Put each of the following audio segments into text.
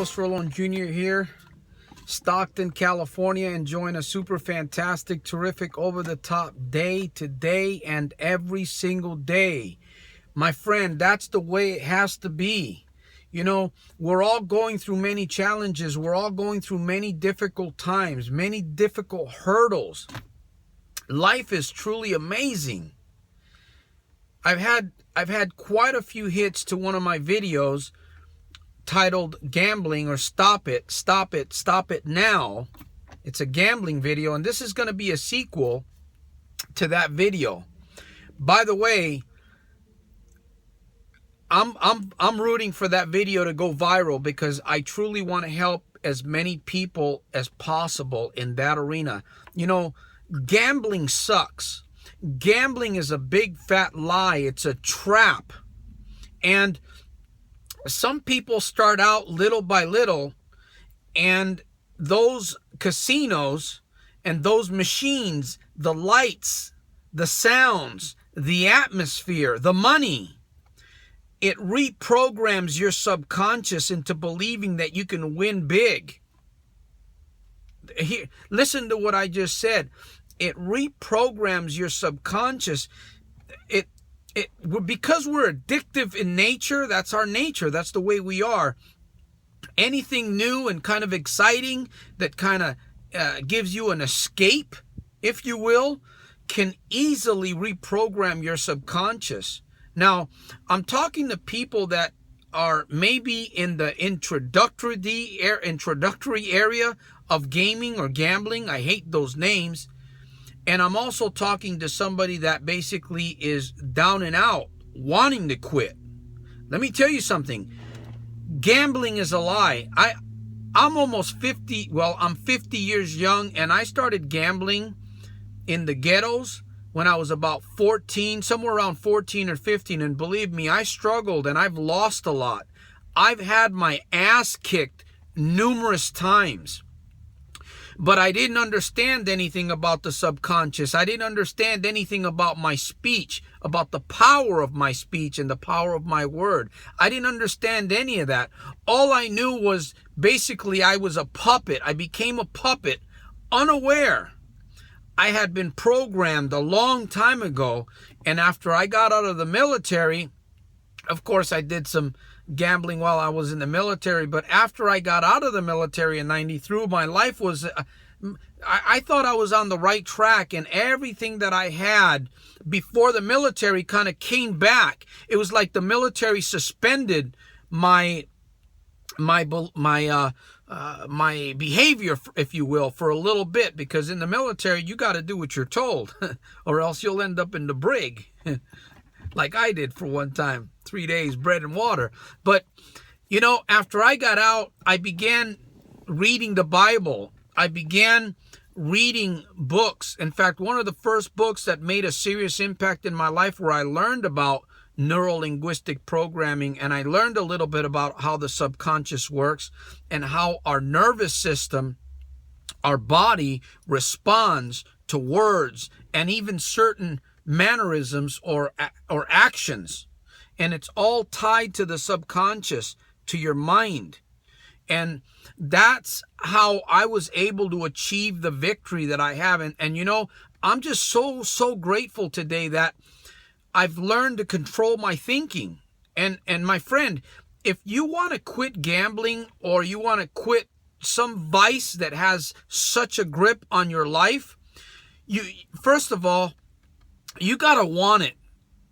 Santos Rolon Jr. here, Stockton, California, enjoying a super fantastic, terrific, over-the-top day today and every single day. My friend, that's the way it has to be. You know, we're all going through many challenges. We're all going through many difficult times, many difficult hurdles. Life is truly amazing. I've had quite a few hits to one of my videos titled Gambling or Stop It, Stop It, Stop It Now. It's a gambling video, and this is going to be a sequel to that video. By the way, I'm rooting for that video to go viral because I truly want to help as many people as possible in that arena. You know, gambling sucks. Gambling is a big fat lie. It's a trap. And some people start out little by little, and those casinos and those machines, the lights, the sounds, the atmosphere, the money, it reprograms your subconscious into believing that you can win big. Here, listen to what I just said. It reprograms your subconscious. Because we're addictive in nature, that's our nature, that's the way we are. Anything new and kind of exciting that kind of gives you an escape, if you will, can easily reprogram your subconscious. Now, I'm talking to people that are maybe in the introductory area of gaming or gambling. I hate those names. And I'm also talking to somebody that basically is down and out, wanting to quit. Let me tell you something. Gambling is a lie. I'm almost 50. Well, I'm 50 years young, and I started gambling in the ghettos when I was about 14, somewhere around 14 or 15. And believe me, I struggled, and I've lost a lot. I've had my ass kicked numerous times. But I didn't understand anything about the subconscious. I didn't understand anything about my speech, about the power of my speech and the power of my word. I didn't understand any of that. All I knew was basically I was a puppet. I became a puppet, unaware. I had been programmed a long time ago. And after I got out of the military, of course, I did some gambling while I was in the military, but after I got out of the military in '93, my life was, I thought I was on the right track, and everything that I had before the military kind of came back. It was like the military suspended my behavior, if you will, for a little bit, because in the military, you got to do what you're told, or else you'll end up in the brig. Like I did for one time, 3 days, bread and water. But, you know, after I got out, I began reading the Bible. I began reading books. In fact, one of the first books that made a serious impact in my life, where I learned about neuro-linguistic programming, and I learned a little bit about how the subconscious works and how our nervous system, our body, responds to words and even certain mannerisms or actions. And it's all tied to the subconscious, to your mind. And that's how I was able to achieve the victory that I have. And you know, I'm just so grateful today that I've learned to control my thinking. And my friend, if you want to quit gambling, or you want to quit some vice that has such a grip on your life, first of all, you gotta want it.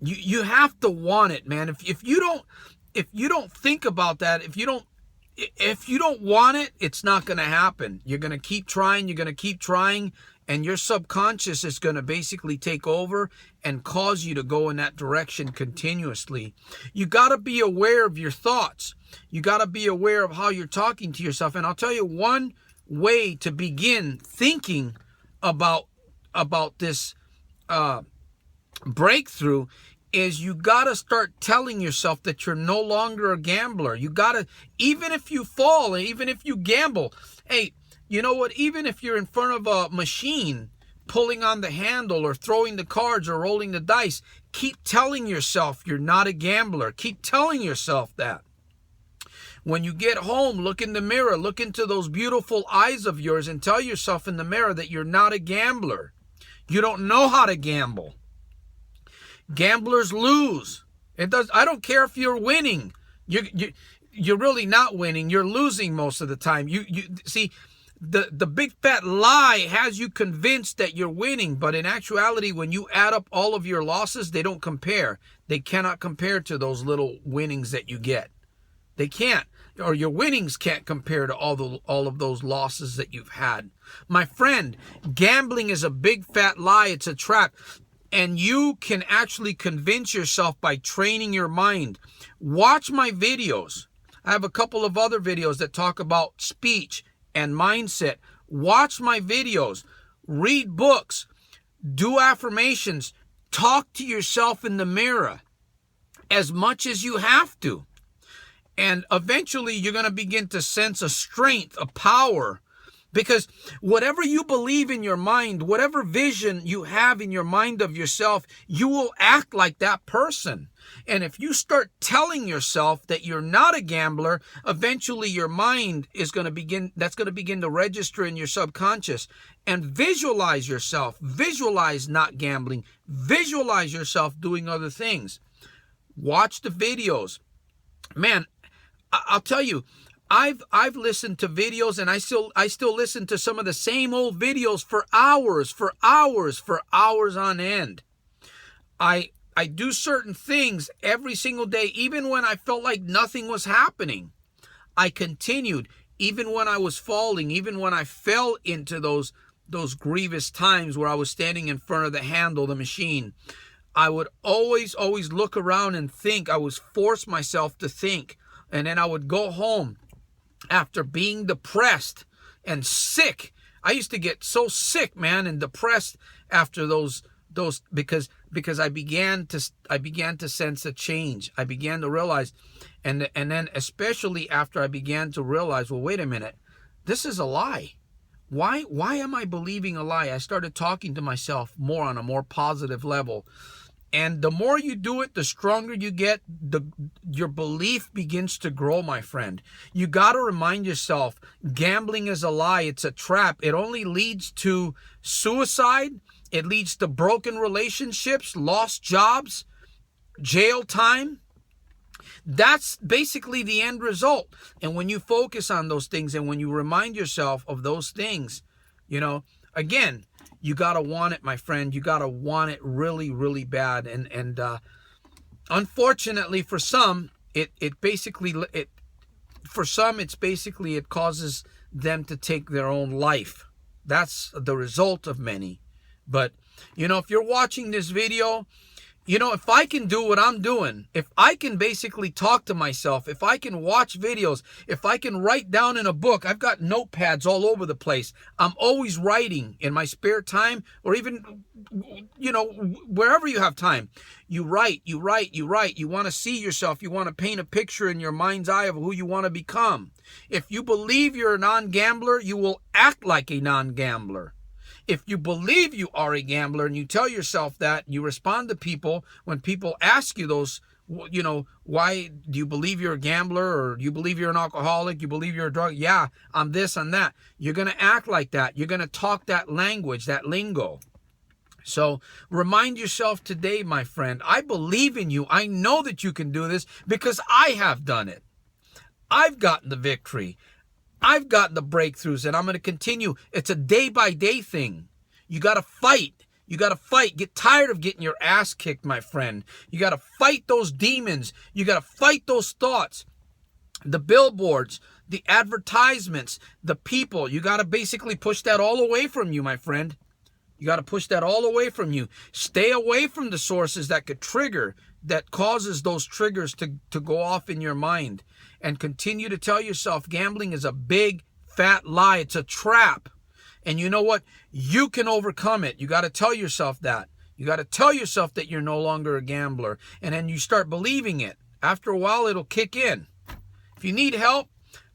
You have to want it, man. If you don't think about that, if you don't want it, it's not gonna happen. You're gonna keep trying. You're gonna keep trying, and your subconscious is gonna basically take over and cause you to go in that direction continuously. You gotta be aware of your thoughts. You gotta be aware of how you're talking to yourself. And I'll tell you one way to begin thinking about this breakthrough is you got to start telling yourself that you're no longer a gambler. You got to, even if you fall, even if you gamble, hey, you know what? Even if you're in front of a machine, pulling on the handle or throwing the cards or rolling the dice, keep telling yourself you're not a gambler. Keep telling yourself that. When you get home, look in the mirror, look into those beautiful eyes of yours and tell yourself in the mirror that you're not a gambler. You don't know how to gamble. Gamblers lose. I don't care if you're winning. You're really not winning. You're losing most of the time. You see, the big fat lie has you convinced that you're winning, but in actuality, when you add up all of your losses, they don't compare. They cannot compare to those little winnings that you get. They can't, or your winnings can't compare to all of those losses that you've had. My friend, gambling is a big fat lie. It's a trap. And you can actually convince yourself by training your mind. Watch my videos. I have a couple of other videos that talk about speech and mindset. Watch my videos. Read books. Do affirmations. Talk to yourself in the mirror as much as you have to. And eventually you're going to begin to sense a strength, a power. Because whatever you believe in your mind, whatever vision you have in your mind of yourself, you will act like that person. And if you start telling yourself that you're not a gambler, eventually your mind is going to begin to register in your subconscious. And visualize yourself. Visualize not gambling. Visualize yourself doing other things. Watch the videos. Man, I'll tell you, I've listened to videos, and I still listen to some of the same old videos for hours on end. I do certain things every single day, even when I felt like nothing was happening. I continued, even when I was falling, even when I fell into those grievous times where I was standing in front of the handle, the machine. I would always look around and think. I would force myself to think, and then I would go home. After being depressed and sick, I used to get so sick, man, and depressed after those because I began to sense a change. I began to realize, and then especially after I began to realize, well, wait a minute, this is a lie. Why am I believing a lie? I started talking to myself more on a more positive level. And the more you do it, the stronger you get. Your belief begins to grow, my friend. You got to remind yourself, gambling is a lie. It's a trap. It only leads to suicide. It leads to broken relationships, lost jobs, jail time. That's basically the end result. And when you focus on those things and when you remind yourself of those things, again, you got to want it, my friend. You got to want it really, really bad. And unfortunately for some, it causes them to take their own life. That's the result of many. But, if you're watching this video, if I can do what I'm doing, if I can basically talk to myself, if I can watch videos, if I can write down in a book, I've got notepads all over the place. I'm always writing in my spare time, or even, wherever you have time. You write. You want to see yourself. You want to paint a picture in your mind's eye of who you want to become. If you believe you're a non-gambler, you will act like a non-gambler. If you believe you are a gambler and you tell yourself that, you respond to people when people ask you those, why do you believe you're a gambler, or you believe you're an alcoholic, you believe you're a drug? Yeah, I'm this, I'm that. You're going to act like that. You're going to talk that language, that lingo. So remind yourself today, my friend, I believe in you. I know that you can do this because I have done it. I've gotten the victory. I've gotten the breakthroughs, and I'm going to continue. It's a day-by-day thing. You got to fight. You got to fight. Get tired of getting your ass kicked, my friend. You got to fight those demons. You got to fight those thoughts. The billboards, the advertisements, the people. You got to basically push that all away from you, my friend. You got to push that all away from you. Stay away from the sources that could trigger, that causes those triggers to go off in your mind. And continue to tell yourself gambling is a big, fat lie. It's a trap. And you know what? You can overcome it. You got to tell yourself that. You got to tell yourself that you're no longer a gambler. And then you start believing it. After a while, it'll kick in. If you need help,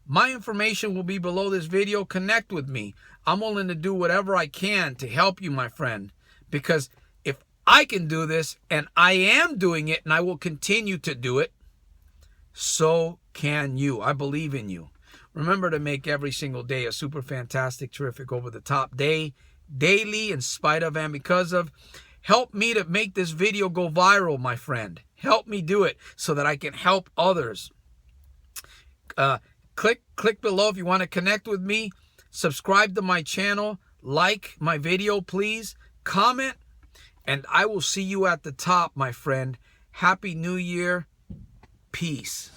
my information will be below this video. Connect with me. I'm willing to do whatever I can to help you, my friend. Because if I can do this, and I am doing it, and I will continue to do it, so can you. I believe in you. Remember to make every single day a super fantastic, terrific, over the top day, daily, in spite of and because of. Help me to make this video go viral, my friend. Help me do it so that I can help others. Click below if you want to connect with me. Subscribe to my channel. Like my video, please. Comment. And I will see you at the top, my friend. Happy New Year. Peace.